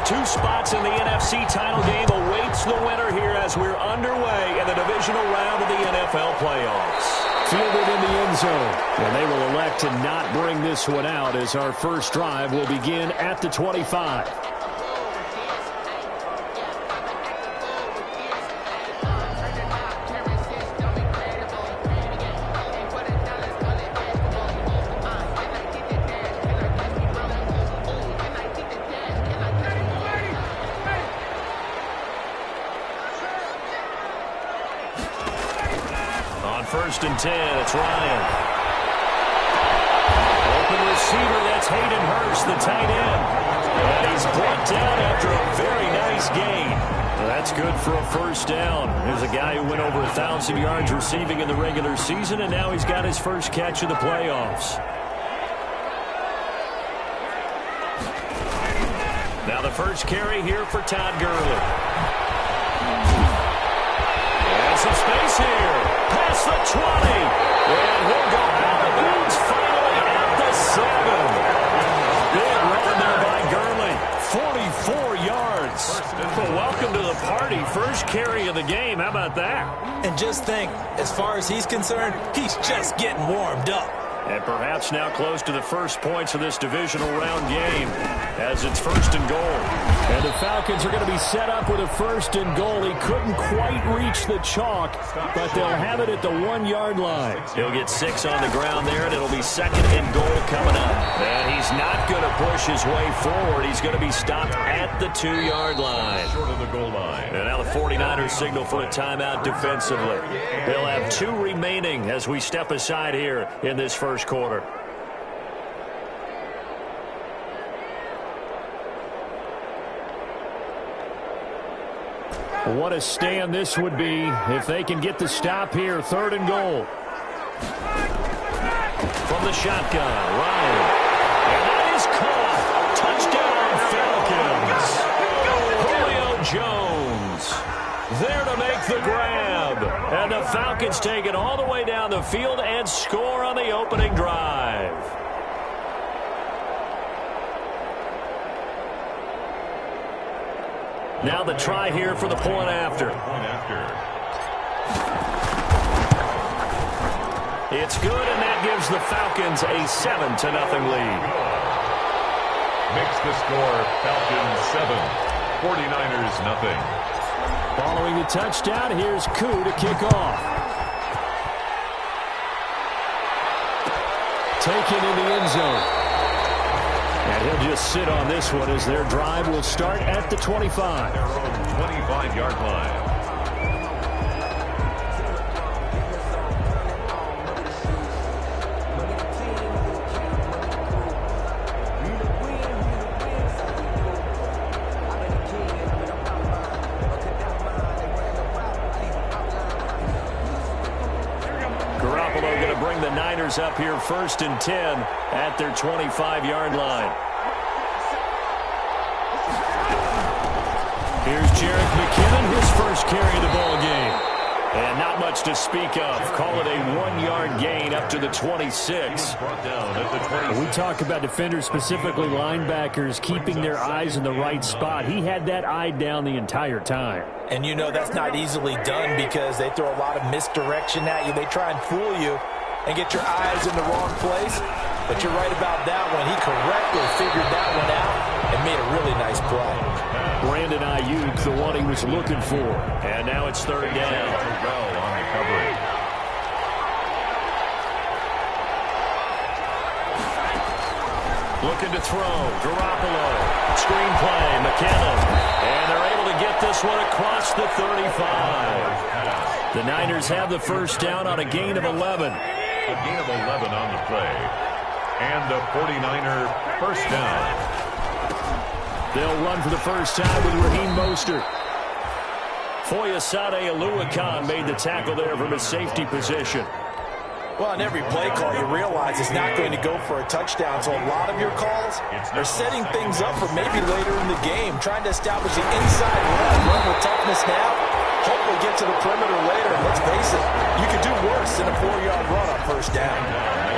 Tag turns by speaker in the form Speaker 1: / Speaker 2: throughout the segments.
Speaker 1: of two spots in the NFC title game awaits the winner here as we're underway in the divisional round of the NFL playoffs.
Speaker 2: Fielded in the end zone. And they will elect to not bring this one out as our first drive will begin at the 25.
Speaker 1: First and 10, it's Ryan. Open receiver, that's Hayden Hurst, the tight end. And he's brought down after a very nice gain. Well, that's good for a first down. There's a guy who went over 1,000 yards receiving in the regular season, and now he's got his first catch in the playoffs. Now the first carry here for Todd Gurley. And some space here. Past the 20. And he'll go out of bounds finally at the 7. Big run there by Gurley. 44 yards. Well, welcome to the party. First carry of the game. How about that?
Speaker 3: And just think, as far as he's concerned, he's just getting warmed up.
Speaker 1: And perhaps now close to the first points of this divisional round game as it's first and goal.
Speaker 2: And the Falcons are going to be set up with a first and goal. He couldn't quite reach the chalk, but they'll have it at the 1-yard line.
Speaker 1: He'll get 6 on the ground there, and it'll be second and goal coming up. And he's not going to push his way forward. He's going to be stopped at the 2-yard line.
Speaker 4: Short of the goal line.
Speaker 1: And now the 49ers signal for a timeout defensively. They'll have 2 remaining as we step aside here in this first quarter.
Speaker 2: What a stand this would be if they can get the stop here. 3rd and goal.
Speaker 1: From the shotgun, Ryan. And that is caught. Touchdown, Falcons. Julio Jones there to make the grab. And the Falcons take it all the way down the field and score on the opening drive. Now the try here for the point after. It's good, and that gives the Falcons a 7-0 lead.
Speaker 4: Makes the score Falcons 7, 49ers nothing.
Speaker 2: Following the touchdown, here's Koo to kick off. Taken in the end zone. And he'll just sit on this one as their drive will start at the 25.
Speaker 4: Their own 25-yard line.
Speaker 1: Garoppolo going to bring the Niners up here 1st and 10 at their 25-yard line. Here's Jerick McKinnon, his first carry of the ball game. And not much to speak of. Call it a 1-yard gain up to the 26.
Speaker 4: Brought down at the 26.
Speaker 2: We talk about defenders, specifically linebackers, keeping their eyes in the right spot. He had that eye down the entire time.
Speaker 3: And you know that's not easily done because they throw a lot of misdirection at you. They try and fool you and get your eyes in the wrong place. But you're right about that one. He correctly figured that one out and made a really nice play.
Speaker 2: Brandon Ayuk, the one he was looking for.
Speaker 1: And now it's 3rd down.
Speaker 4: Well on recovery.
Speaker 1: Looking to throw. Garoppolo. Screen play. McKinnon. And they're able to get this one across the 35. The Niners have the first down on a gain of 11.
Speaker 4: A gain of 11 on the play. And a 49er first down.
Speaker 2: They'll run for the first time with Raheem Mostert.
Speaker 1: Foyesade Oluwakan made the tackle there from his safety position.
Speaker 3: Well, in every play call, you realize it's not going to go for a touchdown. So a lot of your calls are setting things up for maybe later in the game, trying to establish the inside run with toughness now, hopefully get to the perimeter later. And let's face it, you could do worse than a 4-yard run on first down.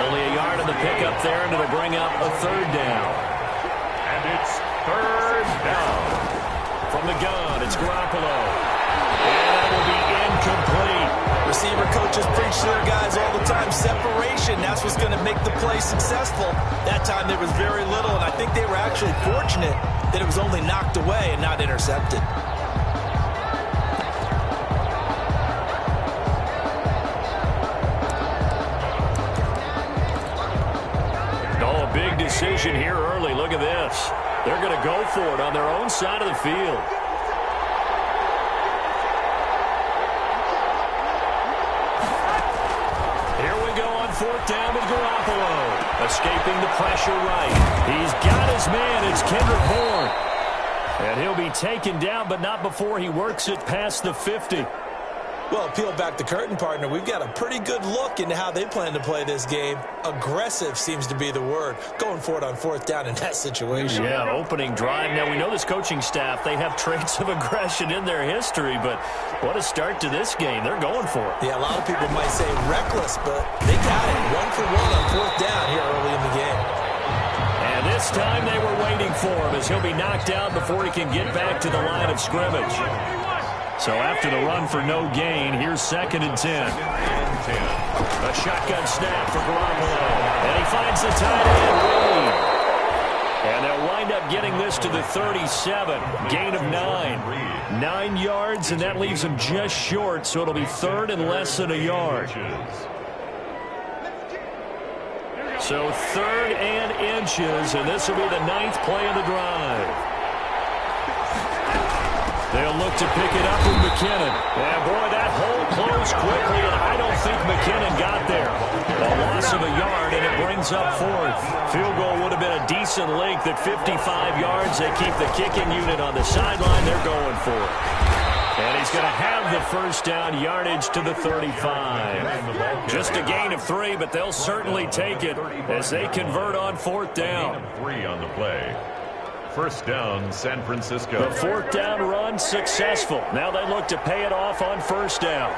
Speaker 1: Only a yard in the pickup there, and it'll bring up a 3rd down.
Speaker 4: And it's Third down.
Speaker 2: From the gun, it's Garoppolo. And that will be incomplete.
Speaker 3: Receiver coaches preach to their guys all the time. Separation, that's what's going to make the play successful. That time there was very little, and I think they were actually fortunate that it was only knocked away and not intercepted.
Speaker 2: Oh, a big decision here early. Look at this. They're going to go for it on their own side of the field. Fourth down with Garoppolo. Escaping the pressure right. He's got his man. It's Kendrick Bourne. And he'll be taken down, but not before he works it past the 50.
Speaker 3: Well, peel back the curtain, partner. We've got a pretty good look into how they plan to play this game. Aggressive seems to be the word. Going for it on fourth down in that situation.
Speaker 2: Yeah, opening drive. Now, we know this coaching staff, they have traits of aggression in their history, but what a start to this game. They're going for it.
Speaker 3: Yeah, a lot of people might say reckless, but they got it. 1 for 1 on fourth down here early in the game.
Speaker 2: And this time they were waiting for him as he'll be knocked out before he can get back to the line of scrimmage. So after the run for no gain, here's 2nd and 10. A shotgun snap for Garoppolo. And he finds the tight end, Reed. And they'll wind up getting this to the 37. Gain of 9. 9 yards, and that leaves him just short, so it'll be 3rd and less than a yard. So 3rd and inches, and this will be the 9th play of the drive. They'll look to pick it up with McKinnon. And, boy, that hole closed quickly, and I don't think McKinnon got there. A loss of a yard, and it brings up 4th. Field goal would have been a decent length at 55 yards. They keep the kicking unit on the sideline. They're going for it. And he's going to have the first down, yardage to the 35. Just a gain of 3, but they'll certainly take it as they convert on fourth down.
Speaker 4: 3 on the play. First down, San Francisco.
Speaker 2: The fourth down run successful. Now they look to pay it off on first down.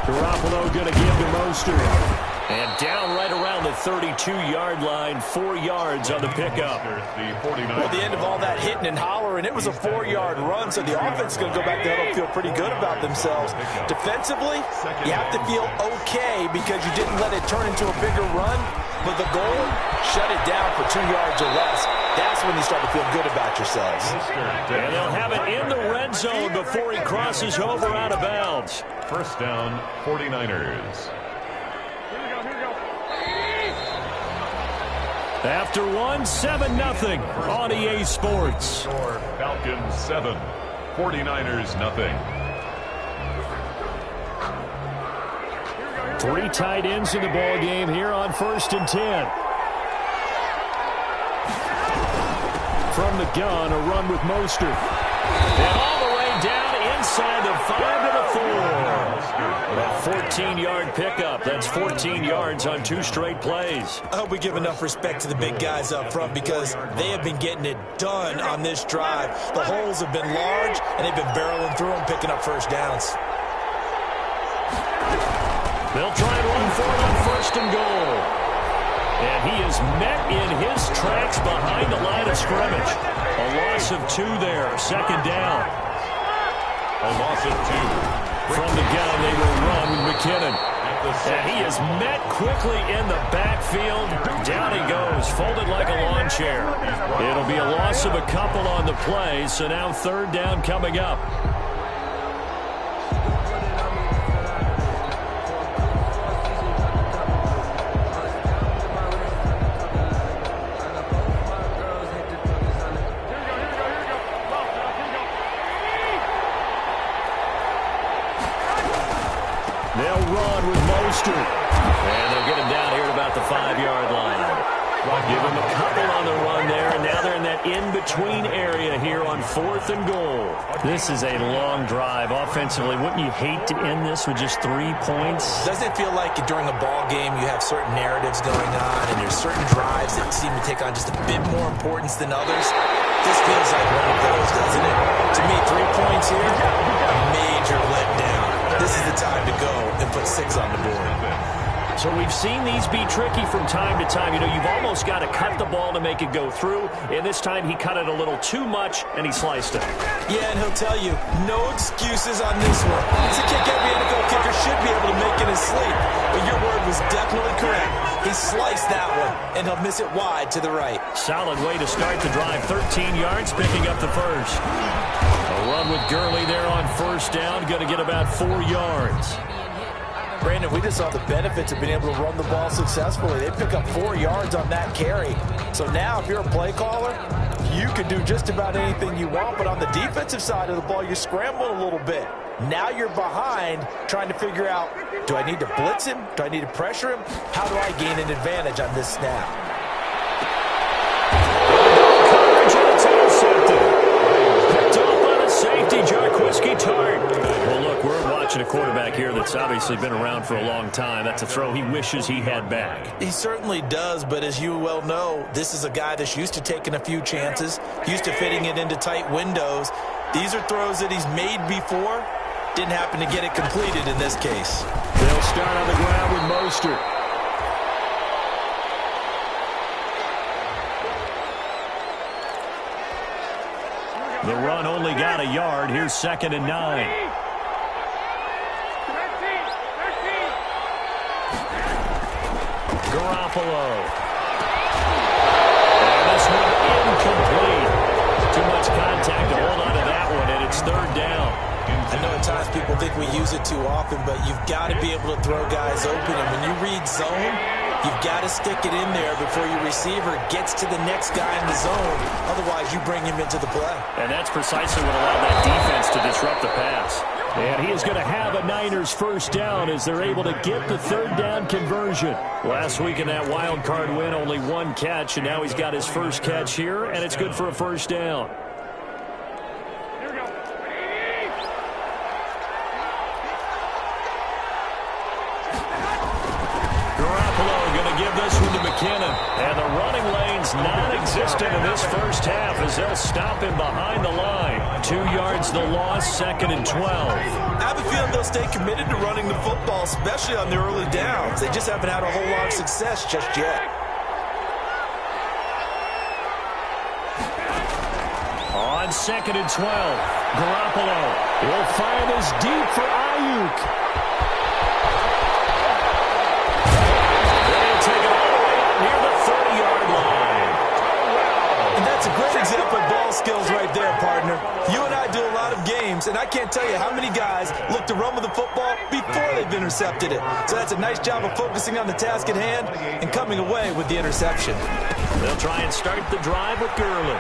Speaker 2: Garoppolo going to give to Mostert. And down right around the 32-yard line, 4 yards on the pickup.
Speaker 3: Well, the end of all that hitting and hollering, it was a 4-yard run, so the offense is going to go back there and feel pretty good about themselves. Defensively, you have to feel okay because you didn't let it turn into a bigger run, but the goal, shut it down for 2 yards or less. That's when you start to feel good about yourselves.
Speaker 2: And they'll have it in the red zone before he crosses over out of bounds.
Speaker 4: First down, 49ers.
Speaker 2: After 7-0 on EA Sports.
Speaker 4: Falcons 7, 49ers nothing.
Speaker 2: 3 tight ends in the ball game here on 1st and 10. From the gun, a run with Mostert. And all the way down inside the 5 to the 4. A 14-yard pickup. That's 14 yards on 2 straight plays.
Speaker 3: I hope we give enough respect to the big guys up front because they have been getting it done on this drive. The holes have been large, and they've been barreling through them, picking up first downs.
Speaker 2: They'll try and run for it on 1st and goal. And he is met in his tracks behind the line of scrimmage. A loss of 2 there, 2nd down.
Speaker 4: A loss of 2.
Speaker 2: From the gun, they will run with McKinnon. And he is met quickly in the backfield. Down he goes, folded like a lawn chair. It'll be a loss of a couple on the play, so now 3rd down coming up. They'll run with Mostert. And they'll get him down here at about the 5-yard line. Give him a couple on the run there, and now they're in that in-between area here on 4th and goal. This is a long drive offensively. Wouldn't you hate to end this with just 3 points?
Speaker 3: Doesn't it feel like during a ball game you have certain narratives going on, and there's certain drives that seem to take on just a bit more importance than others? This feels like one of those, doesn't it? To me, 3 points here, a major letdown. This is the time to go and put 6 on the board.
Speaker 2: So we've seen these be tricky from time to time. You know, you've almost got to cut the ball to make it go through. And this time he cut it a little too much, and he sliced it.
Speaker 3: Yeah, and he'll tell you, no excuses on this one. It's a kick every NFL kicker should be able to make in his sleep. But your word was definitely correct. He sliced that one, and he'll miss it wide to the right.
Speaker 2: Solid way to start the drive. 13 yards, picking up the first. A run with Gurley there on first down. Going to get about 4 yards.
Speaker 3: Brandon, we just saw the benefits of being able to run the ball successfully. They pick up 4 yards on that carry. So now, if you're a play caller, you can do just about anything you want. But on the defensive side of the ball, you scramble a little bit. Now you're behind, trying to figure out, do I need to blitz him? Do I need to pressure him? How do I gain an advantage on this snap?
Speaker 2: Coverage, and it's intercepted. Picked off by the safety, Jarquiski Tart. Well, look, we're watching a quarterback here that's obviously been around for a long time. That's a throw he wishes he had back.
Speaker 3: He certainly does, but as you well know, this is a guy that's used to taking a few chances, used to fitting it into tight windows. These are throws that he's made before. Didn't happen to get it completed in this case.
Speaker 2: They'll start on the ground with Mostert. The run only got a yard. Here's 2nd and 9. Garoppolo. And this one incomplete. Too much contact to hold on to that one, and it's 3rd down.
Speaker 3: I know at times people think we use it too often, but you've got to be able to throw guys open. And when you read zone, you've got to stick it in there before your receiver gets to the next guy in the zone. Otherwise, you bring him into the play.
Speaker 2: And that's precisely what allowed that defense to disrupt the pass. And he is going to have a Niners first down as they're able to get the 3rd down conversion. Last week in that wild card win, only 1 catch, and now he's got his first catch here, and it's good for a first down. This one to McKinnon, and the running lane's non-existent in this first half as they'll stop him behind the line. 2 yards the loss, 2nd and 12.
Speaker 3: I have a feeling they'll stay committed to running the football, especially on the early downs. They just haven't had a whole lot of success just yet.
Speaker 2: On 2nd and 12, Garoppolo will fire this deep for Ayuk.
Speaker 3: That's a great example of ball skills right there, partner. You and I do a lot of games, and I can't tell you how many guys look to run with the football before they've intercepted it. So that's a nice job of focusing on the task at hand and coming away with the interception.
Speaker 2: They'll try and start the drive with Gurley.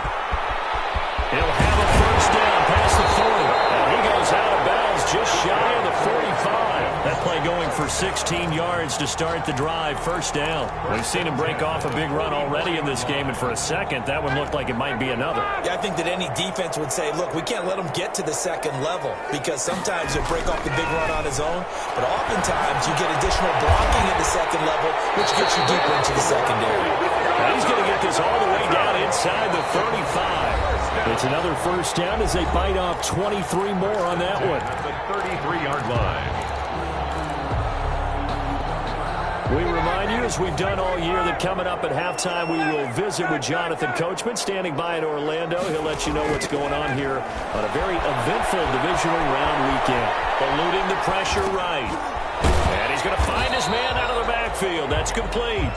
Speaker 2: He'll have a first down past the 40. And he goes out of bounds just shy of the 45. That play going for 16 yards to start the drive. First down. We've seen him break off a big run already in this game, and for a second, that one looked like it might be another.
Speaker 3: Yeah, I think that any defense would say, look, we can't let him get to the second level because sometimes he'll break off the big run on his own, but oftentimes you get additional blocking at the second level, which gets you deeper into the secondary.
Speaker 2: Now he's going to get this all the way down inside the 35. It's another first down as they bite off 23 more on that one.
Speaker 4: The 33-yard line.
Speaker 2: We remind you, as we've done all year, that coming up at halftime, we will visit with Jonathan Coachman, standing by in Orlando. He'll let you know what's going on here on a very eventful divisional round weekend. Eluding the pressure right. And he's going to find his man out of the backfield. That's complete.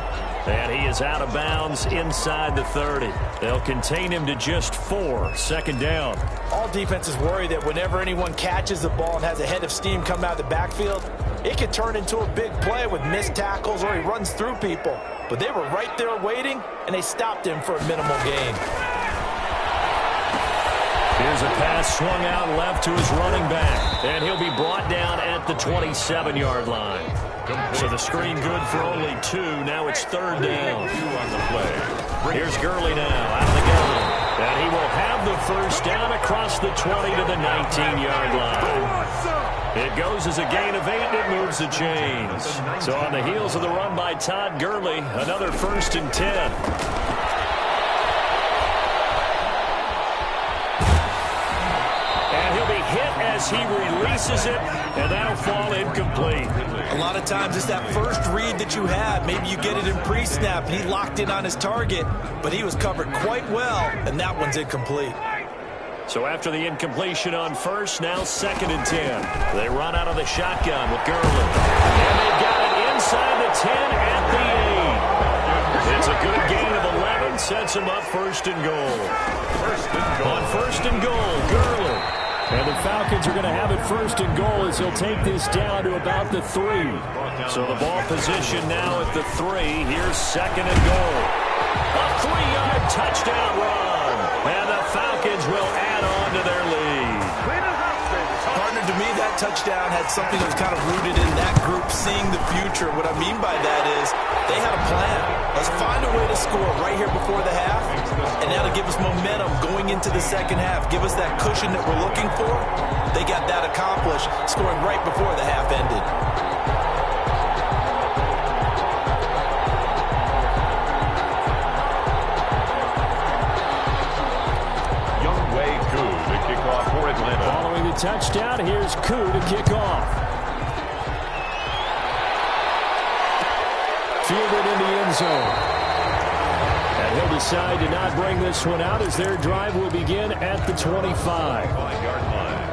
Speaker 2: And he is out of bounds inside the 30. They'll contain him to just 4. Second down.
Speaker 3: All defenses worry that whenever anyone catches the ball and has a head of steam come out of the backfield, it could turn into a big play with missed tackles or he runs through people. But they were right there waiting, and they stopped him for a minimal gain.
Speaker 2: Here's a pass swung out left to his running back. And he'll be brought down at the 27-yard line. So the screen good for only 2. Now it's 3rd down.
Speaker 4: On the play.
Speaker 2: Here's Gurley now out of the gun. And he will have the first down across the 20 to the 19-yard line. It goes as a gain of 8, and it moves the chains. So on the heels of the run by Todd Gurley, another 1st and 10. And he'll be hit as as he releases it, and that'll fall incomplete.
Speaker 3: A lot of times it's that first read that you have. Maybe you get it in pre-snap, and he locked in on his target, but he was covered quite well, and that one's incomplete.
Speaker 2: So after the incompletion on first, now 2nd and 10. They run out of the shotgun with Gurley. And they've got it inside the 10 at the 8. It's a good gain of 11, sets them up 1st and goal. On 1st and goal, Gurley. And the Falcons are going to have it 1st and goal as he'll take this down to about the 3. So the ball position now at the 3. Here's 2nd and goal. A 3-yard touchdown run. And the Falcons will add on to their lead.
Speaker 3: Partner, to me, that touchdown had something that was kind of rooted in that group seeing the future. What I mean by that is they had a plan. Let's find a way to score right here before the half, and that'll give us momentum going into the second half. Give us that cushion that we're looking for. They got that accomplished, scoring right before the half ended.
Speaker 2: Following the touchdown, here's Koo to kick off. Fielded in the end zone. And he'll decide to not bring this one out as their drive will begin at the 25-yard line.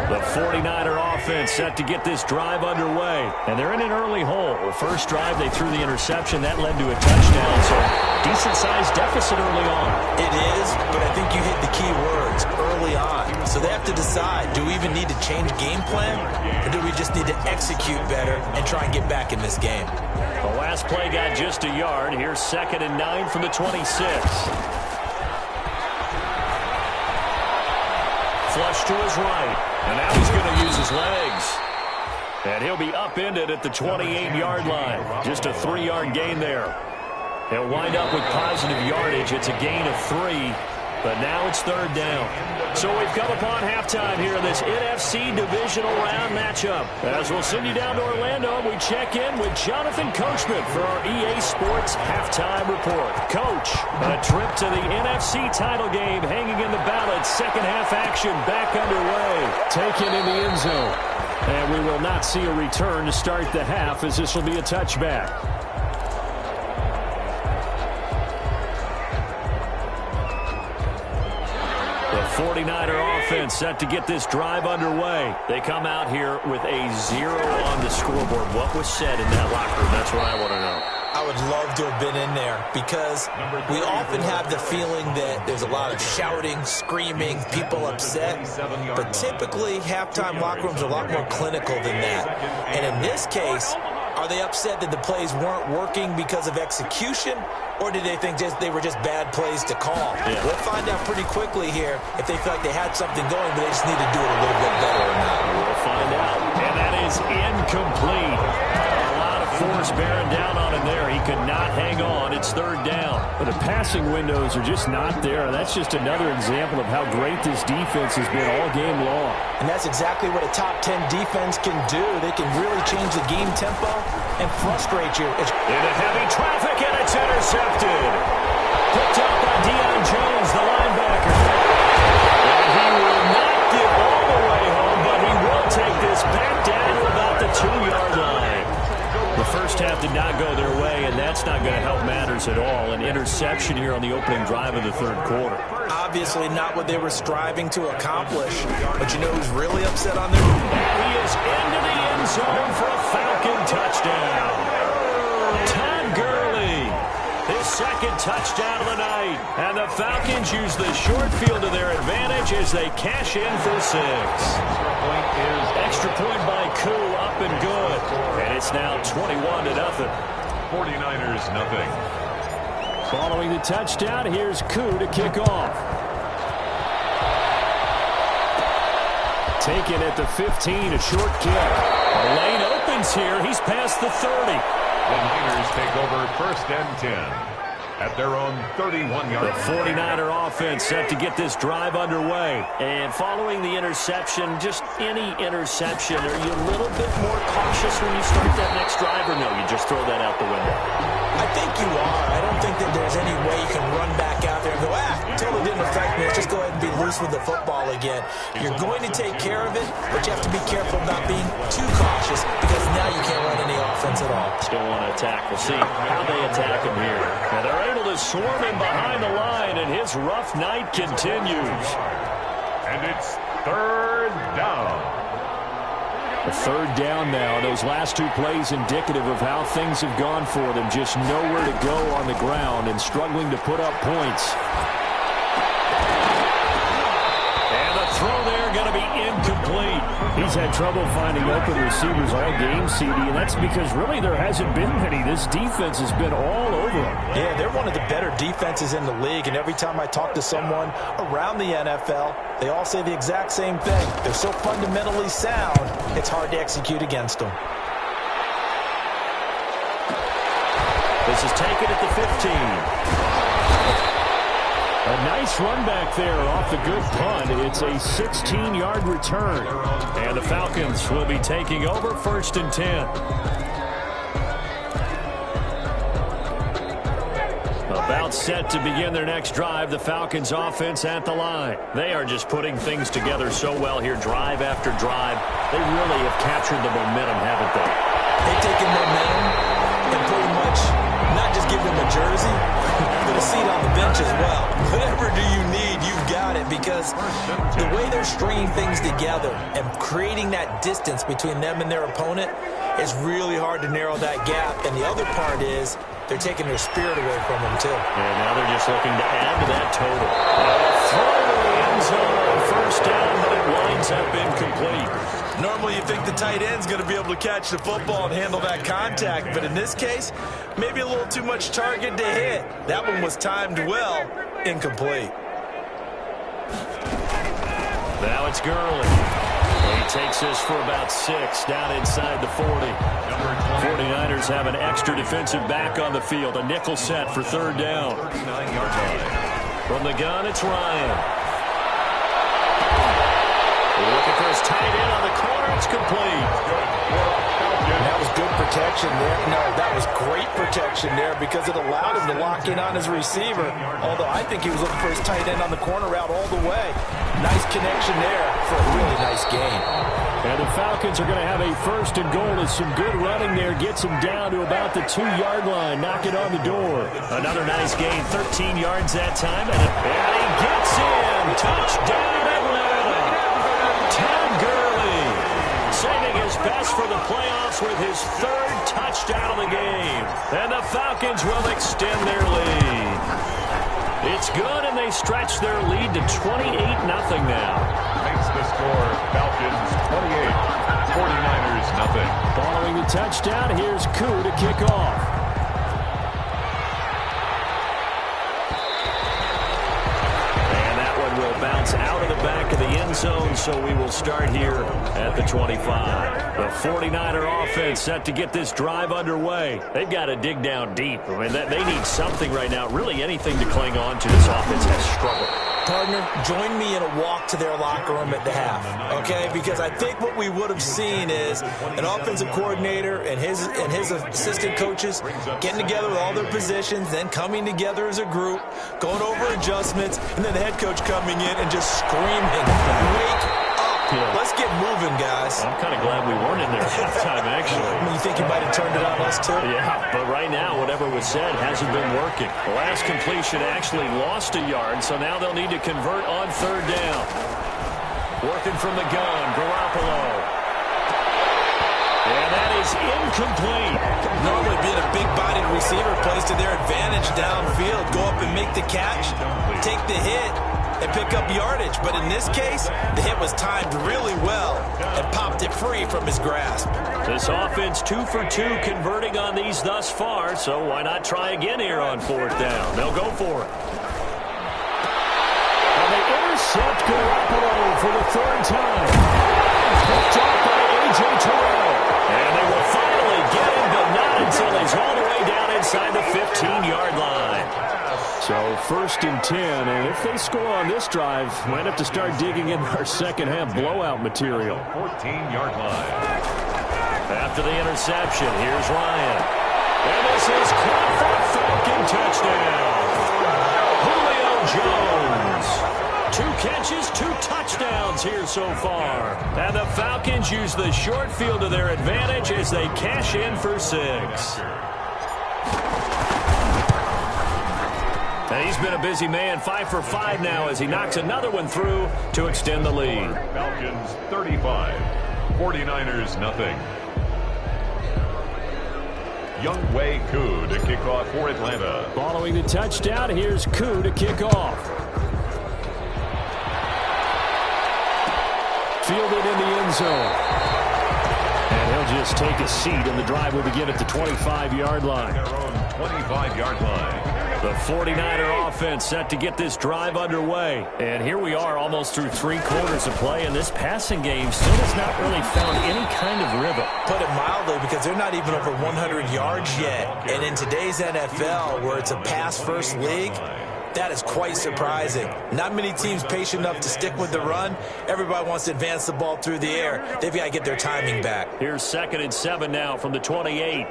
Speaker 2: The 49er offense set to get this drive underway. And they're in an early hole. The first drive, they threw the interception. That led to a touchdown. So decent-sized deficit early on.
Speaker 3: It is, but I think you hit the key words, early on. So they have to decide, do we even need to change game plan? Or do we just need to execute better and try and get back in this game?
Speaker 2: The last play got just a yard. Here's 2nd and 9 from the 26. Flush to his right. And now he's going to use his legs. And he'll be upended at the 28-yard line. Just a 3-yard gain there. He'll wind up with positive yardage. It's a gain of 3, but now it's 3rd down. So we've come upon halftime here in this NFC Divisional Round matchup. As we'll send you down to Orlando, we check in with Jonathan Coachman for our EA Sports Halftime Report. Coach, a trip to the NFC title game hanging in the balance. Second half action back underway. Taken in the end zone. And we will not see a return to start the half as this will be a touchback. The 49er offense set to get this drive underway. They come out here with a 0 on the scoreboard. What was said in that locker room? That's what I want to know.
Speaker 3: I would love to have been in there because we often have the feeling that there's a lot of shouting, screaming, people upset. But typically, halftime locker rooms are a lot more clinical than that. And in this case, are they upset that the plays weren't working because of execution, or did they think they were just bad plays to call?
Speaker 2: Yeah.
Speaker 3: We'll find out pretty quickly here if they feel like they had something going, but they just need to do it a little bit better or not.
Speaker 2: We'll find out. And that is incomplete. A lot of force bearing down on him there. He could not hang on. It's 3rd down. But the passing windows are just not there. That's just another example of how great this defense has been all game long.
Speaker 3: And that's exactly what a top 10 defense can do. They can really change the game tempo and frustrate you.
Speaker 2: Into heavy traffic, and it's intercepted. Picked up by Deion Jones, the linebacker. And he will not get all the way home, but he will take this back down to about the 2-yard line. The first half did not go their way, and that's not going to help matters at all. An interception here on the opening drive of the 3rd quarter.
Speaker 3: Obviously not what they were striving to accomplish. But you know who's really upset on their...
Speaker 2: And he is into the end zone for a Falcon touchdown. Todd Gurley, his 2nd touchdown of the night. And the Falcons use the short field to their advantage as they cash in for 6. Extra point by Koo, up and good. And it's now 21-0.
Speaker 4: 49ers nothing.
Speaker 2: Following the touchdown, here's Koo to kick off. Taken at the 15, a short kick. The lane opens here. He's past the 30.
Speaker 4: The Niners take over 1st and 10 at their own 31-yard line.
Speaker 2: The 49er offense set to get this drive underway. And following the interception, just any interception, are you a little bit more cautious when you start that next drive, or no, you just throw that out the window?
Speaker 3: I think you are. I don't think that there's any way you can run back out there and go, totally didn't affect me. Let's just go ahead and be loose with the football again. You're going to take care of it, but you have to be careful about being too cautious because now you can't run any offense at all.
Speaker 2: Still want to attack. We'll see how they attack him here. And they're able to swarm him behind the line, and his rough night continues.
Speaker 4: And it's third down.
Speaker 2: A third down now. Those last two plays indicative of how things have gone for them. Just nowhere to go on the ground and struggling to put up points. And the throw there going to be incomplete.
Speaker 5: He's had trouble finding open receivers all game, CD, and that's because really there hasn't been many. This defense has been all over them.
Speaker 3: Yeah, they're one of the better defenses in the league, and every time I talk to someone around the NFL, they all say the exact same thing. They're so fundamentally sound, it's hard to execute against them.
Speaker 2: This is taken at the 15.
Speaker 5: A nice run back there off the good punt. It's a 16-yard return.
Speaker 2: And the Falcons will be taking over 1st and 10. About set to begin their next drive. The Falcons offense at the line. They are just putting things together so well here, drive after drive. They really have captured the momentum, haven't they?
Speaker 3: They've taken momentum and pretty much not just give them a jersey, but a seat on the bench as well. Whatever do you need, you've got it, because the way they're stringing things together and creating that distance between them and their opponent is really hard to narrow that gap. And the other part is they're taking their spirit away from them, too.
Speaker 2: And now they're just looking to add to that total. Throw to the end zone on 1st down, but it winds up incomplete.
Speaker 3: Normally you think the tight end's going to be able to catch the football and handle that contact, but in this case, maybe a little too much target to hit. That one was timed well, incomplete.
Speaker 2: Now it's Gurley. He takes this for about 6 down inside the 40. 49ers have an extra defensive back on the field. A nickel set for 3rd down.
Speaker 4: 39-yard line.
Speaker 2: From the gun, it's Ryan. Looking for his tight end on the corner. It's complete.
Speaker 3: That was good protection there. No, that was great protection there because it allowed him to lock in on his receiver. Although I think he was looking for his tight end on the corner route all the way. Nice connection there for a really nice game.
Speaker 5: And the Falcons are going to have a 1st and goal as some good running there gets him down to about the 2-yard line. Knock it on the door.
Speaker 2: Another nice gain, 13 yards that time. And he gets in. Touchdown, Atlanta. Todd Gurley saving his best for the playoffs with his 3rd touchdown of the game. And the Falcons will extend their lead. It's good, and they stretch their lead to 28-0 now.
Speaker 4: Makes the score Falcons 28, 49ers nothing.
Speaker 5: Following the touchdown, here's Koo to kick off.
Speaker 2: Bounce out of the back of the end zone, so we will start here at the 25. The 49er offense set to get this drive underway. They've got to dig down deep. I mean, they need something right now, really anything to cling on to. This offense has struggled.
Speaker 3: Partner, join me in a walk to their locker room at the half, okay? Because I think what we would have seen is an offensive coordinator and his assistant coaches getting together with all their positions, then coming together as a group, going over adjustments, and then the head coach coming in and just screaming, "Wake up!
Speaker 2: Yeah.
Speaker 3: Let's get moving, guys."
Speaker 2: I'm kind of glad we weren't in there at halftime, actually.
Speaker 3: I mean, you think you might have turned it on us, too?
Speaker 2: Yeah, but right now, whatever was said hasn't been working. The last completion actually lost a yard, so now they'll need to convert on 3rd down. Working from the gun, Garoppolo. And that is incomplete.
Speaker 3: Normally being a big-bodied receiver plays to their advantage downfield. Go up and make the catch, take the hit, and pick up yardage. But in this case, the hit was timed really well and popped it free from his grasp.
Speaker 2: This offense 2 for 2 converting on these thus far, so why not try again here on 4th down? They'll go for it.
Speaker 5: And they intercept Garoppolo for the 3rd time. Picked up by A.J. Terrell.
Speaker 2: And they will finally get him, but not until he's all the way down inside the 15-yard line.
Speaker 5: So 1st and 10, and if they score on this drive, might have to start digging in our second half blowout material.
Speaker 4: 14-yard line.
Speaker 2: After the interception, here's Ryan. And this is caught for a Falcon touchdown. Julio Jones. 2 catches, 2 touchdowns here so far. And the Falcons use the short field to their advantage as they cash in for 6. And he's been a busy man, 5 for 5 now as he knocks another one through to extend the lead.
Speaker 4: Falcons 35, 49ers nothing. OgMikeyyyyy202's to kick off for Atlanta.
Speaker 5: Following the touchdown, here's Koo to kick off. Fielded in the end zone. And he'll just take a seat, and the drive will begin at the 25-yard line.
Speaker 4: Their own 25-yard line.
Speaker 2: The 49er offense set to get this drive underway. And here we are almost through 3 quarters of play, and this passing game still has not really found any kind of rhythm.
Speaker 3: Put it mildly, because they're not even over 100 yards yet. And in today's NFL, where it's a pass-first league, that is quite surprising. Not many teams patient enough to stick with the run. Everybody wants to advance the ball through the air. They've got to get their timing back.
Speaker 2: Here's 2nd and 7 now from the 28.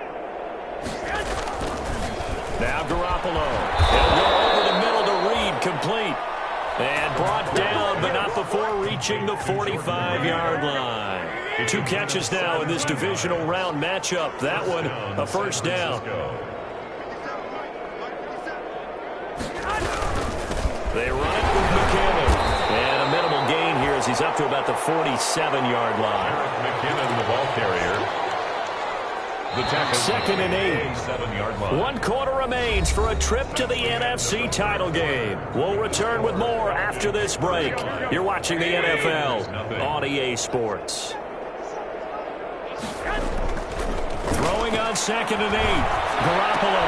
Speaker 2: Now Garoppolo. He'll go over the middle to Reed, complete. And brought down, but not before reaching the 45-yard line. 2 catches now in this divisional round matchup. That one, a first down. They run it with McKinnon. And a minimal gain here as he's up to about the 47-yard line.
Speaker 4: McKinnon, the ball carrier. The tackle.
Speaker 2: 2nd and 8.
Speaker 4: 7-yard line.
Speaker 2: 1 quarter remains for a trip to the NFC title game. We'll return with more after this break. You're watching the NFL on EA Sports. Throwing on 2nd and 8. Garoppolo.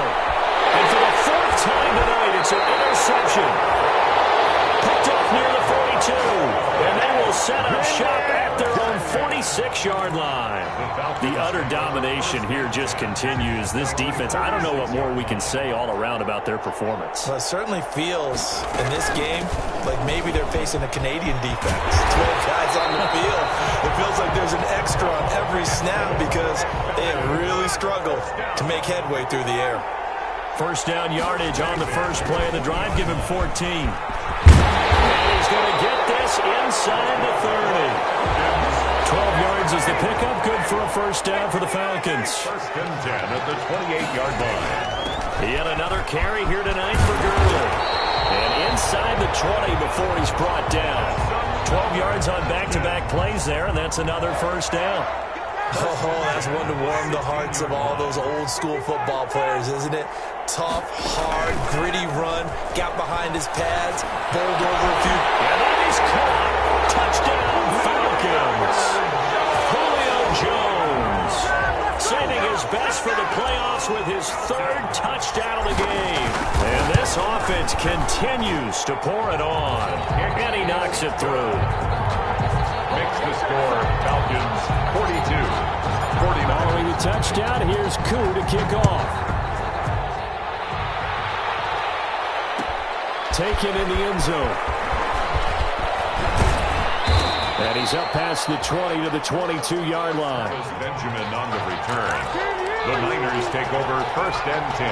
Speaker 2: And for the 4th time tonight, it's an interception. Picked up near the 42. And they will set up shop at their own 46-yard line. The utter domination here just continues. This defense, I don't know what more we can say all around about their performance.
Speaker 3: Well, it certainly feels in this game like maybe they're facing a Canadian defense. 12 guys on the field. It feels like there's an extra on every snap because they have really struggled to make headway through the air.
Speaker 2: First down yardage on the first play of the drive. Give him 14. And he's going to get this inside the 30. 12 yards is the pickup. Good for a first down for the Falcons.
Speaker 4: 1st and 10 at the 28-yard line.
Speaker 2: Yet another carry here tonight for Gurley. And inside the 20 before he's brought down. 12 yards on back-to-back plays there, and that's another first down.
Speaker 3: Oh, that's one to warm the hearts of all those old-school football players, isn't it? Tough, hard, gritty run, got behind his pads, bowled over a few.
Speaker 2: And that is caught. Touchdown, Falcons. Julio Jones saving his best for the playoffs with his 3rd touchdown of the game. And this offense continues to pour it on. And he knocks it through.
Speaker 4: Makes the score Falcons 42. 49.
Speaker 5: Following the touchdown, here's Koo to kick off. Taken in the end zone. And he's up past the 20 to the 22-yard line.
Speaker 4: Benjamin on the return. The Niners take over 1st and 10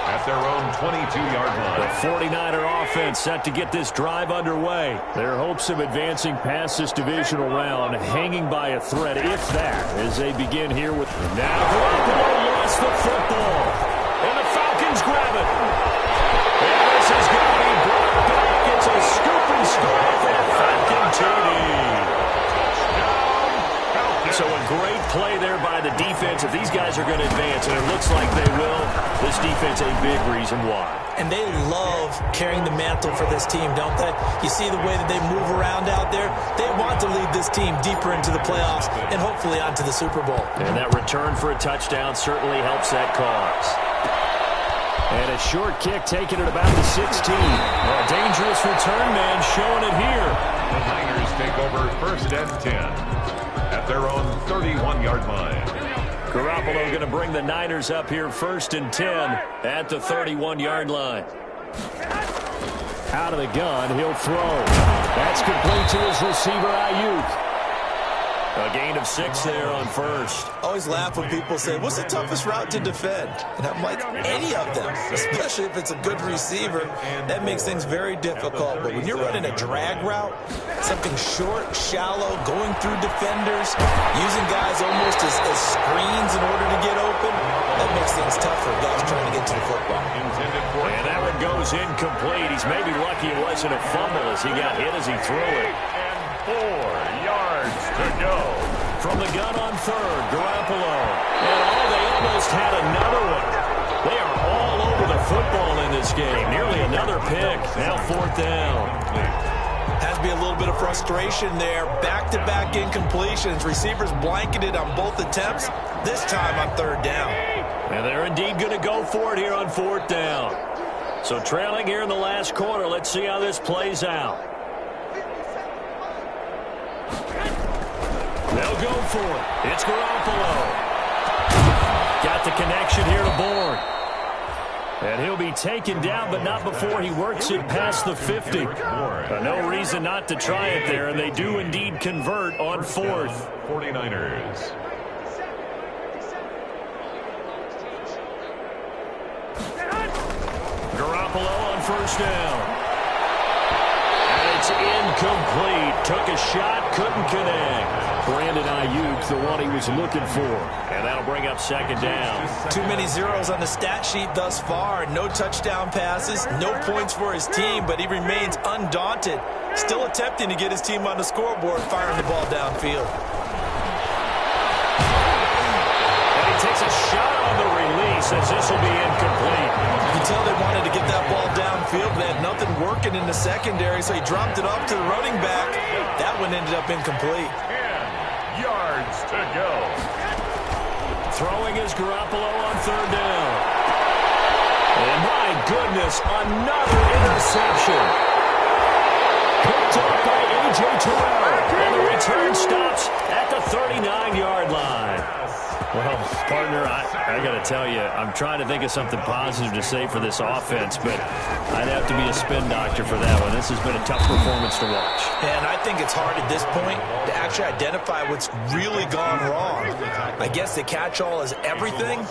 Speaker 4: at their own 22-yard line.
Speaker 2: The 49er offense set to get this drive underway. Their hopes of advancing past this divisional round hanging by a thread, if that, as they begin here with... Now Garoppolo lost the football. And the Falcons grab it. And this is going to be brought back. It's a scoop and score for the Falcon TD. So a great play there by the defense. If these guys are going to advance, and it looks like they will, this defense a big reason why.
Speaker 3: And they love carrying the mantle for this team, don't they? You see the way that they move around out there? They want to lead this team deeper into the playoffs and hopefully onto the Super Bowl.
Speaker 2: And that return for a touchdown certainly helps that cause. And a short kick taken at about the 16. A dangerous return man showing it here.
Speaker 4: The Niners take over 1st and 10 at their own 31-yard line.
Speaker 2: Garoppolo going to bring the Niners up here 1st and 10 at the 31-yard line.
Speaker 5: Out of the gun, he'll throw. That's complete to his receiver, Ayuk.
Speaker 2: A gain of 6 there on first.
Speaker 3: Always laugh when people say, what's the toughest route to defend? And I'm like, any of them, especially if it's a good receiver. That makes things very difficult. But when you're running a drag route, something short, shallow, going through defenders, using guys almost as screens in order to get open, that makes things tough for guys trying to get to the football.
Speaker 2: And that one goes incomplete. He's maybe lucky it wasn't a fumble as he got hit as he threw it.
Speaker 4: 4 yards to go.
Speaker 2: From the gun on third, Garoppolo. And they almost had another one. They are all over the football in this game. Nearly another pick. Now 4th down.
Speaker 3: Has to be a little bit of frustration there. Back-to-back incompletions. Receivers blanketed on both attempts. This time on 3rd down.
Speaker 2: And they're indeed going to go for it here on 4th down. So trailing here in the last quarter. Let's see how this plays out. They'll go for it. It's Garoppolo. Got the connection here to Bourne. And he'll be taken down, but not before he works it past the 50. No reason not to try it there, and they do indeed convert on 4th.
Speaker 4: 49ers.
Speaker 2: Garoppolo on 1st down. And it's incomplete. Took a shot, couldn't connect. Brandon Ayuk, the one he was looking for. And that'll bring up 2nd down.
Speaker 3: Too many zeros on the stat sheet thus far. No touchdown passes, no points for his team, but he remains undaunted. Still attempting to get his team on the scoreboard, firing the ball downfield.
Speaker 2: And he takes a shot on the release as this will be incomplete.
Speaker 3: You can tell they wanted to get that ball downfield, but they had nothing working in the secondary, so he dropped it off to the running back. That one ended up incomplete.
Speaker 4: 10 yards to go.
Speaker 2: Throwing is Garoppolo on 3rd down. And my goodness, another interception. Picked up by A.J. Terrell. And the return stops at the 39-yard line. Well, partner, I got to tell you, I'm trying to think of something positive to say for this offense, but I'd have to be a spin doctor for that one. This has been a tough performance to watch.
Speaker 3: And I think it's hard at this point to actually identify what's really gone wrong. I guess the catch-all is everything.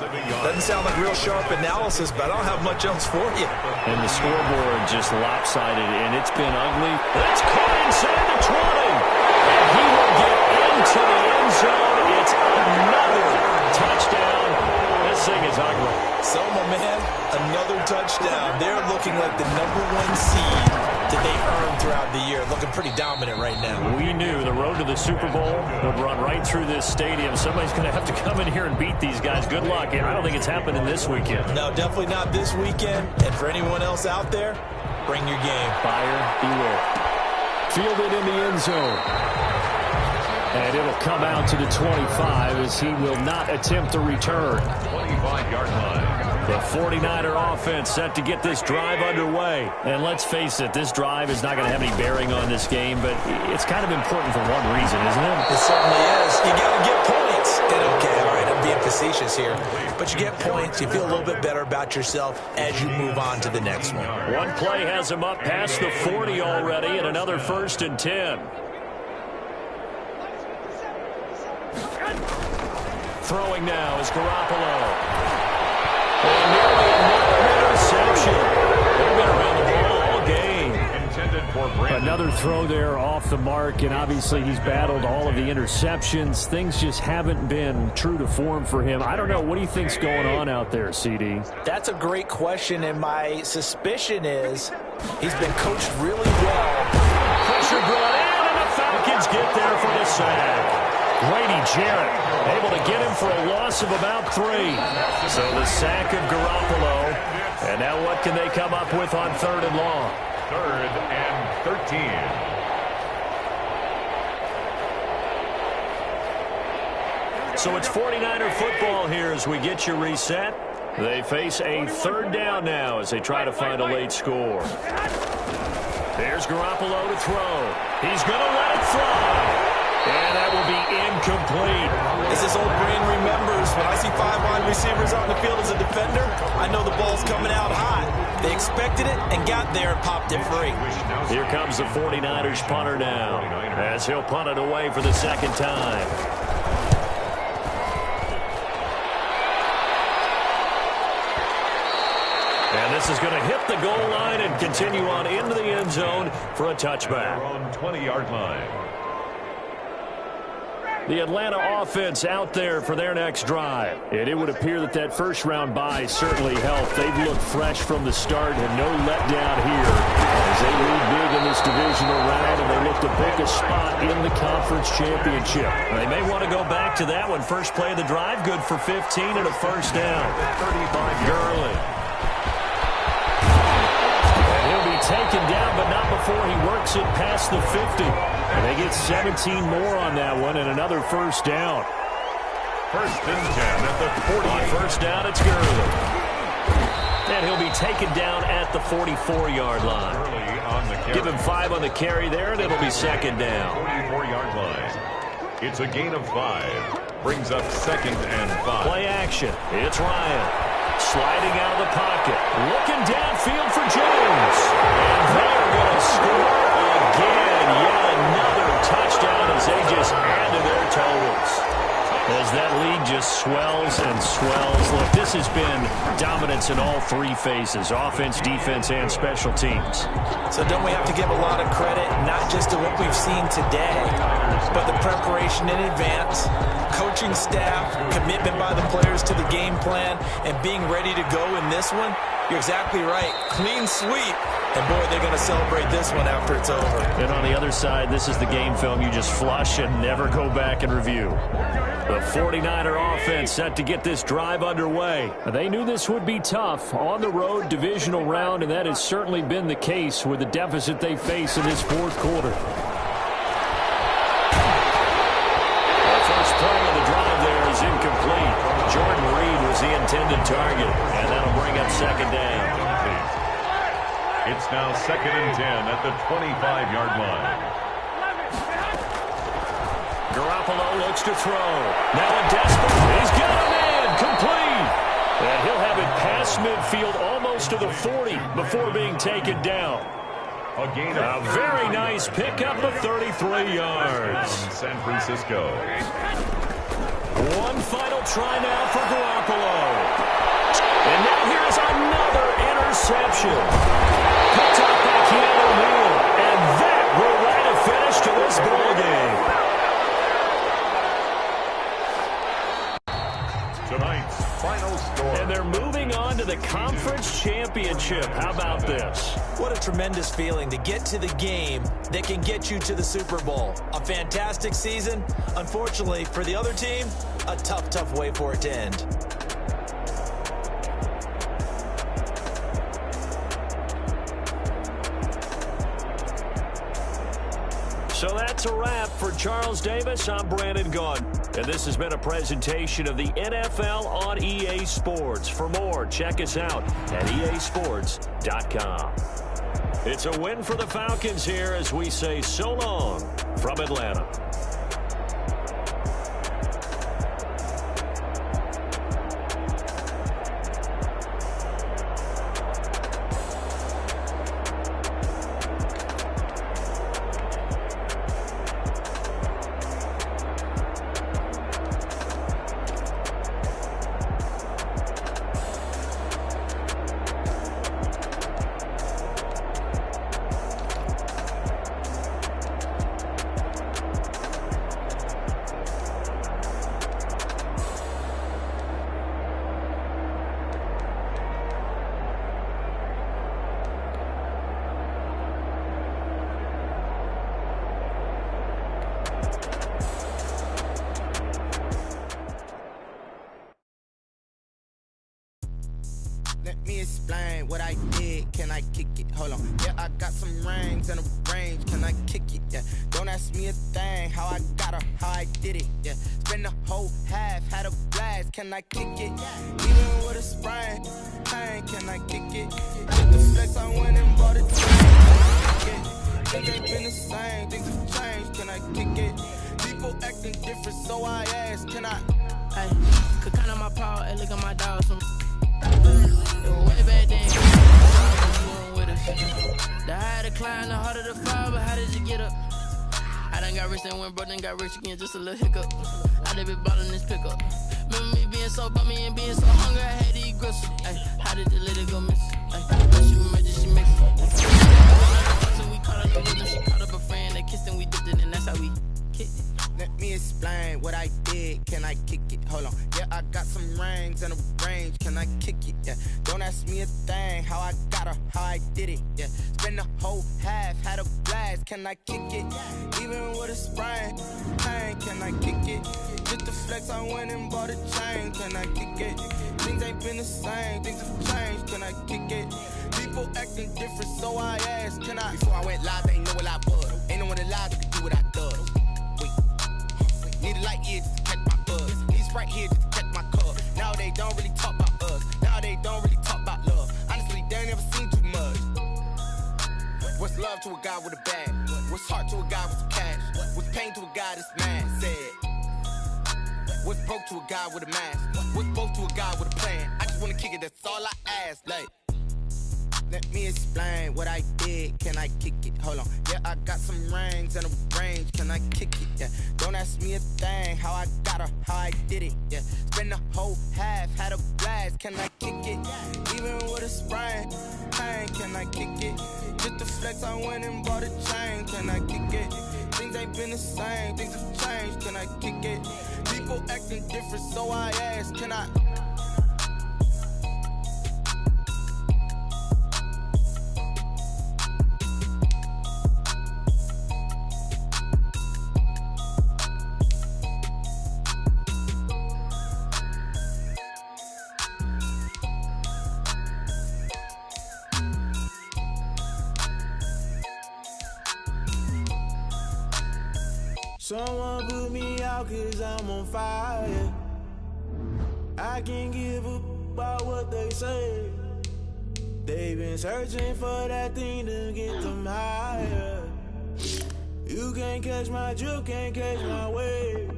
Speaker 3: Doesn't sound like real sharp analysis, but I don't have much else for you.
Speaker 2: And the scoreboard just lopsided, and it's been ugly. That's caught inside the 20. And he will get into the end zone. It's another touchdown. This thing is ugly.
Speaker 3: So, my man, another touchdown. They're looking like the #1 seed that they earned throughout the year. Looking pretty dominant right now.
Speaker 2: We knew the road to the Super Bowl would run right through this stadium. Somebody's going to have to come in here and beat these guys. Good luck. And I don't think it's happening this weekend.
Speaker 3: No, definitely not this weekend. And for anyone else out there, bring your game.
Speaker 2: Buyer beware.
Speaker 5: Fielded in the end zone. And it'll come out to the 25 as he will not attempt a return.
Speaker 4: 25-yard line.
Speaker 2: The 49er offense set to get this drive underway. And let's face it, this drive is not going to have any bearing on this game, but it's kind of important for one reason, isn't it?
Speaker 3: It certainly is. You got to get points. And okay, all right, I'm being facetious here. But you get points, you feel a little bit better about yourself as you move on to the next one.
Speaker 2: One play has him up past the 40 already, and another 1st and 10. Throwing now is Garoppolo. And nearly another interception. They've been around the ball all game.
Speaker 4: Intended for Brandon.
Speaker 5: Another throw there off the mark, and obviously he's battled all of the interceptions. Things just haven't been true to form for him. I don't know. What do you think's going on out there, CD?
Speaker 3: That's a great question, and my suspicion is he's been coached really well.
Speaker 2: Pressure brought in, and the Falcons get there for the sack. Grady Jarrett able to get him for a loss of about 3. So the sack of Garoppolo. And now what can they come up with on 3rd and long?
Speaker 4: 3rd and 13.
Speaker 2: So it's 49er football here as we get you reset. They face a 3rd down now as they try to find a late score. There's Garoppolo to throw. He's going to let it fly. And that will be incomplete.
Speaker 3: As this old brain remembers, when I see 5 wide receivers on the field as a defender, I know the ball's coming out hot. They expected it and got there and popped it free.
Speaker 2: Here comes the 49ers punter now, as he'll punt it away for the second time. And this is going to hit the goal line and continue on into the end zone for a touchback.
Speaker 4: On 20-yard line.
Speaker 2: The Atlanta offense out there for their next drive.
Speaker 5: And it would appear that that first-round bye certainly helped. They've looked fresh from the start and no letdown here as they lead big in this divisional round, and they look to book a spot in the conference championship.
Speaker 2: They may want to go back to that one. First play of the drive, good for 15 and a first down. 35 Gurley. Taken down, but not before he works it past the 50. And they get 17 more on that one and another first down.
Speaker 4: First and 10 at the 40.
Speaker 2: On first down, it's Gurley. And he'll be taken down at the 44-yard line.
Speaker 4: Gurley on the carry.
Speaker 2: Give him 5 on the carry there, and it'll be second down.
Speaker 4: 44-yard line. It's a gain of 5. Brings up second and 5.
Speaker 2: Play action. It's Ryan. Sliding out of the pocket. Looking downfield for Jones. And they're going to score again. Yet another touchdown as they just add to their totals. As that lead just swells and swells. Look, this has been dominance in all three phases. Offense, defense, and special teams.
Speaker 3: So don't we have to give a lot of credit, not just to what we've seen today, but the preparation in advance, coaching staff, commitment by the players to the game plan, and being ready to go in this one? You're exactly right. Clean sweep. And, boy, they're going to celebrate this one after it's over.
Speaker 2: And on the other side, this is the game film you just flush and never go back and review. The 49er offense set to get this drive underway.
Speaker 5: They knew this would be tough on the road divisional round, and that has certainly been the case with the deficit they face in this fourth quarter.
Speaker 2: The first play of the drive there is incomplete. Jordan Reed was the intended target, and that'll bring up second down.
Speaker 4: It's now second and 10 at the 25-yard line.
Speaker 2: Garoppolo looks to throw. Now a desperate. He's got a man. Complete. And he'll have it past midfield almost to the 40 before being taken down. A very nice pickup of 33 yards.
Speaker 4: San Francisco.
Speaker 2: One final try now for Garoppolo. And now here's another interception. Picked up by Keanu Neal. And that will write a finish to this ball game.
Speaker 4: Tonight's final score.
Speaker 2: And they're moving on to the conference championship. How about this?
Speaker 3: What a tremendous feeling to get to the game that can get you to the Super Bowl. A fantastic season. Unfortunately, for the other team, a tough, tough way for it to end.
Speaker 2: So that's a wrap for Charles Davis. I'm Brandon Gaudin, and this has been a presentation of the NFL on EA Sports. For more, check us out at easports.com. It's a win for the Falcons here as we say so long from Atlanta.
Speaker 6: Let me explain what I did. Can I kick it? Hold on. Yeah, I got some rings and a range. Can I kick it? Yeah. Don't ask me a thing. How I got her, how I did it. Yeah. Spend the whole half, had a blast. Can I kick it? Even with a sprain, pain. Can I kick it? With the flex, I went and bought it. Things ain't been the same. Things have changed. Can I kick it? People acting different, so I ask. Can I?
Speaker 7: Hey, could count on my power and look at my dogs. Way back then. The higher the climb, the harder the fall, but how did you get up? I done got rich and went broke, then got rich again, just a little hiccup. I done been ballin' this pickup. Remember me being so bummy and being so hungry, I had to eat gristle. Ay, how did the lady go miss? Ay, she magic, she mix it. So we caught up the rhythm, she caught up a friend, they kissed and we dipped it, and that's how we kicked it.
Speaker 6: Let me explain what I did. Can I kick it? Hold on. Yeah, I got some rings and a range. Can I kick it? Yeah. Don't ask me a thing. How I got her, how I did it. Yeah. Spend the whole half, had a blast. Can I kick it? Even with a sprain, pain. Can I kick it? Just the flex, I went and bought a chain. Can I kick it? Things ain't been the same. Things have changed. Can I kick it? People acting different, so I asked. Can I? Before I went live, they ain't know what I was. Ain't no one alive that could do what I does. Need a light here just to catch my buzz. Need Sprite here just to catch my cup. Now they don't really talk about us. Now they don't really talk about love. Honestly, they ain't never seen too much. What's love to a guy with a bag? What's heart to a guy with some cash? What's pain to a guy that's mad? Said. What's broke to a guy with a mask? What's both to a guy with a plan? I just wanna kick it, that's all I ask. Like, let me explain what I did. Can I kick it? Hold on. Yeah, I got some rings and a range. Can I kick it? Yeah. Don't ask me a thing. How I got her, how I did it. Yeah. Spend the whole half, had a blast. Can I kick it? Even with a sprain, pain. Can I kick it? Just the flex, I went and bought a chain. Can I kick it? Things ain't been the same. Things have changed. Can I kick it? People acting different, so I ask. Can I?
Speaker 8: Someone put me out cause I'm on fire. I can't give up about what they say. They've been searching for that thing to get them higher. You can't catch my drift, can't catch my wave.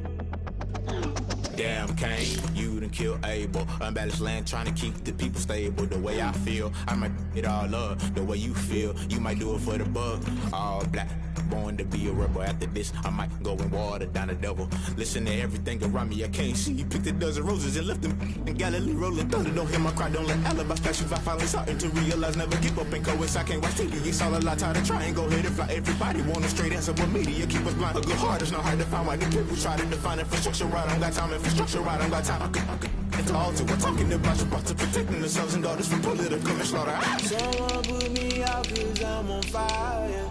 Speaker 9: Damn, Kane, you done killed Abel. Unbalanced land, trying to keep the people stable. The way I feel, I might it all up. The way you feel, you might do it for the bug. All black, born to be a rebel. After this, I might go and water down the devil. Listen to everything around me, I can't see. Picked a dozen roses and left them in Galilee rolling thunder. Don't hear my cry, don't let alibis pass you. I finally starting to realize, never give up and coast. I can't watch TV, it's all a lot. Tired of trying, go ahead and fly. Everybody want a straight answer, but media keep us blind. A good heart is not hard to find. Why the people try to define infrastructure right? I don't got time, infrastructure right, I don't got time. I could it's all to we're talking about your to protecting the sons and daughters from political and slaughter.
Speaker 8: Someone put me out cause I'm on fire.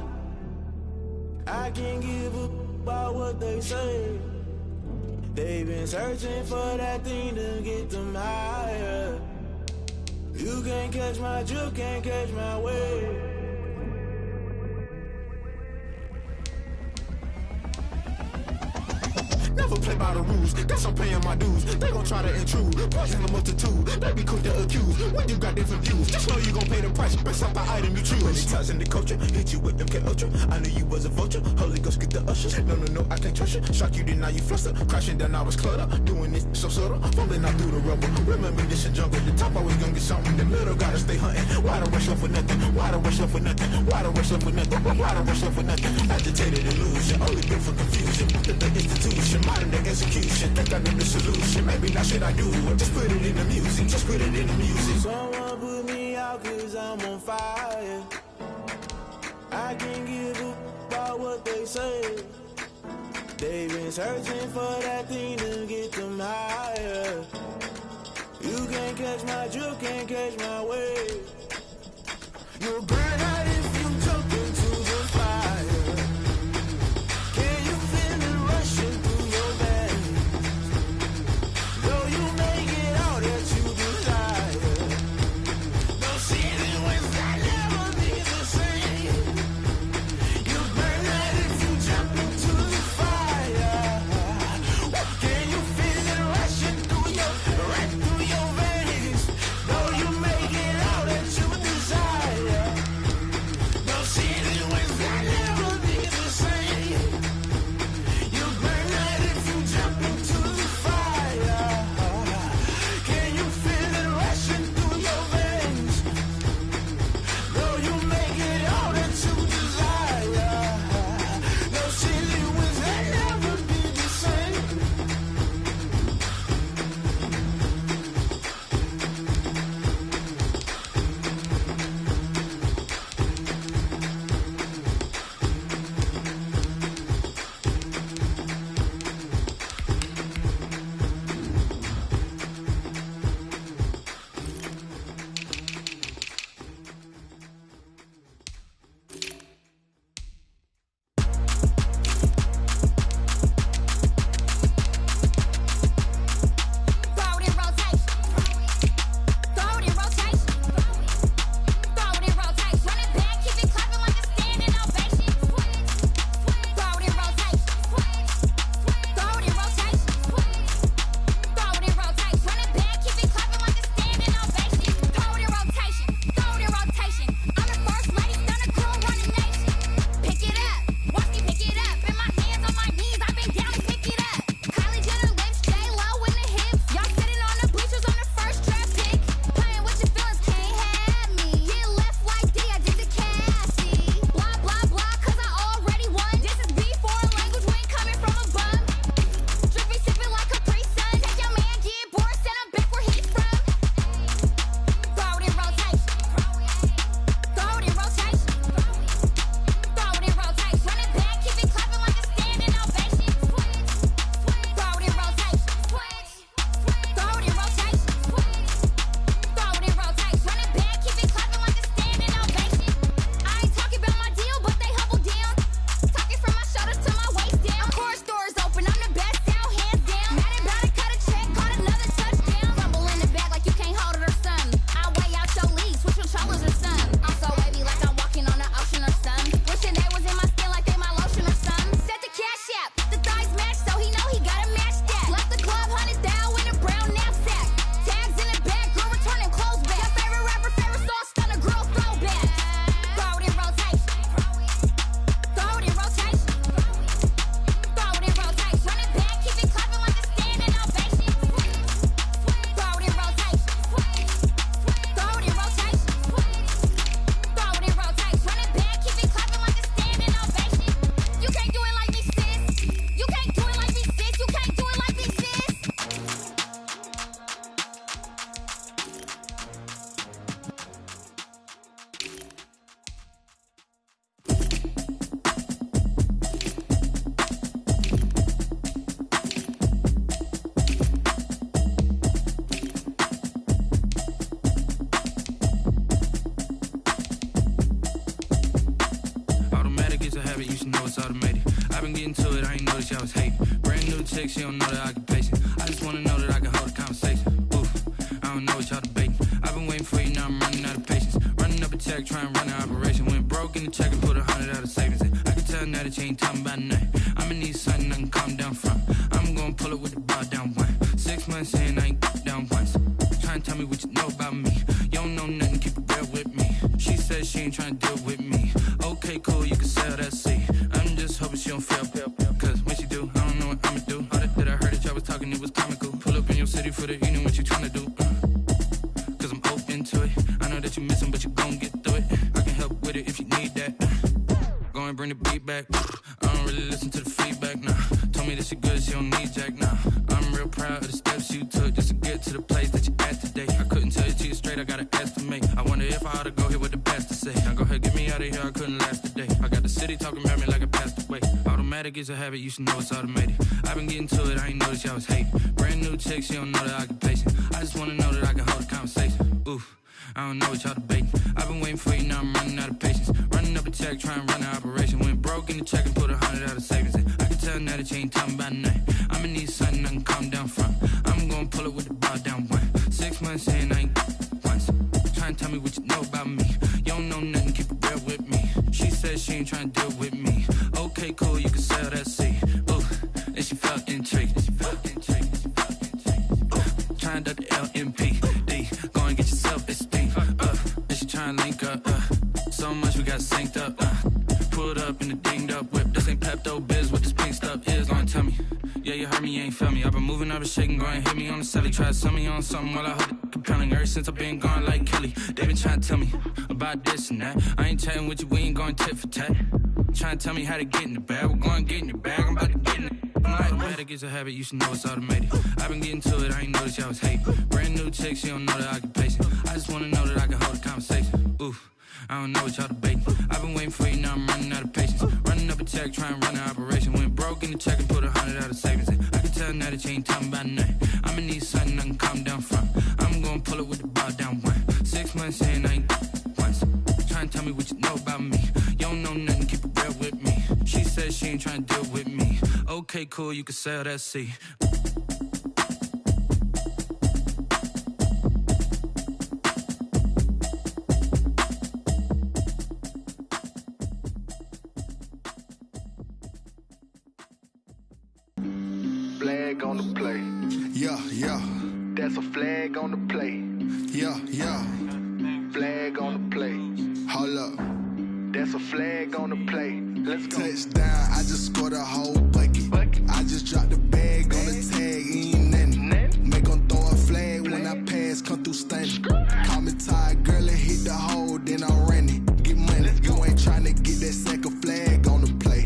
Speaker 8: I can't give up about what they say. They've been searching for that thing to get them higher. You can't catch my drift, can't catch my wave.
Speaker 9: Never play by the rules, guess I'm paying my dues. They gon' try to intrude, poison the multitude. They be quick to accuse, when you got different views. Just know you gon' pay the price, based off the item you choose. When it ties in the culture, hit you with MK Ultra. I knew you was a vulture, Holy Ghost get the ushers. No, I can't trust you. Shock you, then now you fluster. Crashing down, I was clutter. Doing this so subtle, fumbling out through the rubble. Remember this in jungle, the top always gonna get something. The middle gotta stay hunting. Why the rush left for nothing? Why the rush left for nothing? Why the rush left for nothing? Why the rush left for nothing? Agitated illusion, only built for confusion. The institution, modern day execution. Think I know the solution. Maybe not shit I do. Just put it in the music. Just put it in the music.
Speaker 8: Someone put me out cause I'm on fire. I can't give up about what they say. They've been searching for that thing to get them higher. You can't catch my drift, can't catch my wave. You'll burn out if you jump into the fire. Can you feel it rushing through your veins? Though you make it all that you desire. No season wins that never be the same. You burn out if you jump into the fire. Can you feel it rushing through your veins? Though you make it all that you desire.
Speaker 7: chick, she don't know that I can patient. I just wanna know that I can hold a conversation. Oof, I don't know what y'all debating. I've been waiting for you, now I'm running out of patience. Running up a check, trying to run an operation. Went broke in the check and put 100 out of savings in. I can tell now that you ain't talking about nothing. I'ma need something I can calm down from. I'm gonna pull it with the bar down one. 6 months in, I ain't down once. Trying to tell me what you know about me. You don't know nothing, keep it real with me. She says she ain't trying to deal with me. Okay, cool, you can sell that seat. I'm just hoping she don't fail. Cause when she do, I don't know what I'ma do. All that I heard that y'all was talking, it was comical. Pull up in your city for the evening, what you trying to do? Cause I'm open to it. I know that you missing, but you gon' get through it. I can help with it if you need that. Go and bring the beat back. I don't really listen to the feedback, nah. Told me that she good, she don't need jack, nah. I'm real proud of the steps you took just to get to the place that you at today. I couldn't tell you to you straight, I gotta estimate. I wonder if I ought to go here with the best to say. Now go ahead, get me out of here, I couldn't last today. I got the city talking about me like I passed away. Automatic is a habit, you should know it's automated. I've been getting to it, I ain't noticed y'all was hating. Brand new chick, she don't know that I can patient. I just wanna know that I can hold a conversation. Oof, I don't know what y'all debating. I've been waiting for you, now I'm running out of patience. Running up a check, trying to run an operation. Went broke in the check and put 100 out of savings in. I can tell now that you ain't talking about nothing. I'ma need something I can calm down from. I'm gonna pull it with the bar down one. 6 months in, I ain't once. Trying to tell me what you know about me. You don't know nothing, keep it real with me. She says she ain't trying to deal with me. Okay, cool, you can sell that seat. Ooh, and she felt intrigued. Trying to duck the LMPD. Go and get yourself esteem. And she trying to link up. So much we got synced up. Pulled up in the dinged up whip. This ain't Pepto Biz, what this pink stuff is. Gonna tell me. Yeah, you heard me, you ain't felt me. I've been moving, I've been shaking, go and hit me on the celly. Try to sell me on something while I hold it compelling. Ever since I've been gone like Kelly, they been trying to tell me about this and that. I ain't chatting with you, we ain't going tit for tat. Trying to tell me how to get in the bag. We're going to get in your bag, I'm about to get in it. I'm like, automatic is a habit, you should know it's automated. I've been getting to it, I ain't noticed y'all was hating. Brand new chick, she don't know that I can patient. I just wanna know that I can hold a conversation. Oof, I don't know what y'all debating. I've been waiting for you, now I'm running out of patience. Running up a check, trying to run an operation. Went broke in the check and put 100 out of savings in. I can tell now that you ain't talking about nothing. I'ma need something I can calm down from. I'm gonna pull it with the bar down one. 6 months in, I ain't once. Trying to tell me what you know about me. You don't know nothing, keep it real with me. She says she ain't trying to deal with me. Okay, cool, you can sell that seat.
Speaker 10: Flag on the play.
Speaker 11: Yeah, yeah.
Speaker 10: That's a flag on the play.
Speaker 11: Yeah, yeah.
Speaker 10: Flag on the play.
Speaker 11: Hold up.
Speaker 10: That's a flag on the play. Let's go.
Speaker 11: Touchdown, I just scored a whole bucket. I just dropped the bag on the tag, ain't nothing. Make 'em throw a flag when I pass, come through stunning. Call me tired, girl, and hit the hole, then I'm running. Get money, you ain't tryna get that second flag on the play.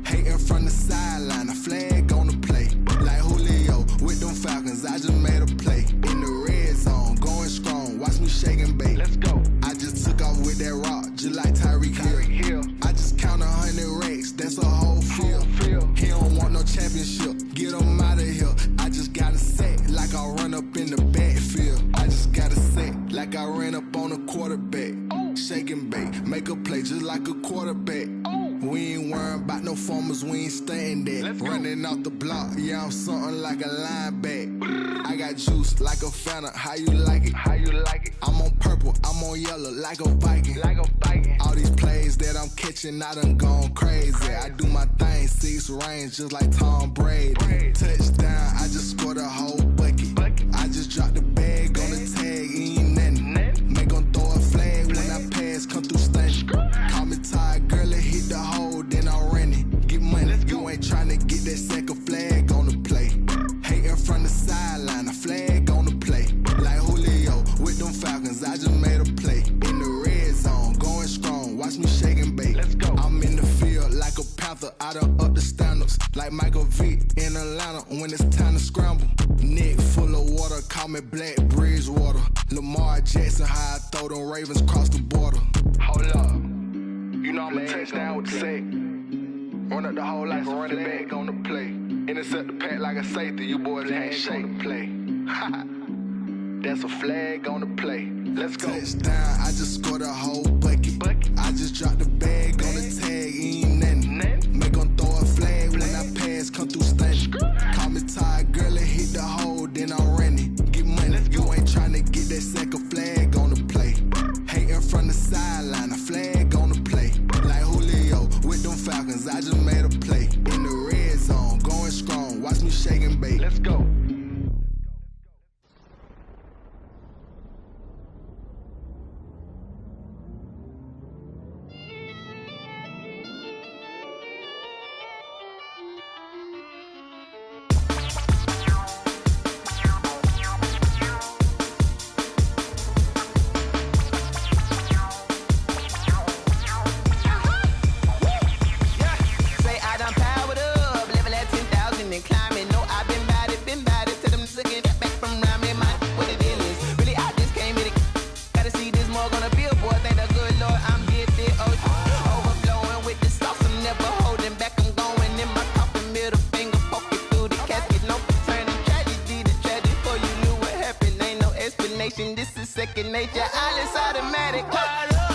Speaker 11: Hating from the sideline, a flag on the play. Like Julio with them Falcons, I just made a play. In the red zone, going strong, watch me shake and bake.
Speaker 10: Let's go.
Speaker 11: I just took off with that rock, just like Tyreek Hill. I just count 100 racks, that's a whole field. He don't want no championship, get him out of here. I just got a set, like I run up in the backfield. I just got a set, like I ran up on a quarterback. Shake and bake, make a play just like a quarterback. We ain't worrying about no formers, we ain't staying there. Running off the block, yeah, I'm something like a linebacker. I got juice like a Fanta, how you like it?
Speaker 10: How you like it?
Speaker 11: I'm on purple, I'm on yellow, like a Viking.
Speaker 10: Like a Viking.
Speaker 11: All these plays that I'm catching, I done gone crazy. I do my thing, 6 range, just like Tom Brady. Touchdown, I just scored a whole bucket. I just dropped the bag on the tag, ain't nothing. Make 'em throw a flag when I pass, come through stunning. Call me tired, girl, and hit the hole, then I'm running. Get money, you ain't tryna get that second flag on the play. Hating from the sideline, a flag on the play. Like Julio with them Falcons, I just made a play. In the red zone, going strong, watch me shake and bake.
Speaker 10: Let's go.
Speaker 11: I'm in the field like a Panther, I done up the standards. Like Michael Vick in Atlanta when it's time to scramble. Neck full of water, call me Black Bridgewater. Lamar Jackson, how I throw them Ravens cross the border.
Speaker 10: Hold up. You know I'm a touchdown with the sack. Run up the hole like a running back on the play. Intercept the pack like a safety, you boys ain't shake the play. That's a flag on the play. Let's go.
Speaker 11: Touchdown, I just scored a whole bucket. I just dropped the bag on the tag, ain't nothing. Make 'em throw a flag when I pass, come through stunning. Call me
Speaker 6: combination. This is second nature. All is automatic. Caught up.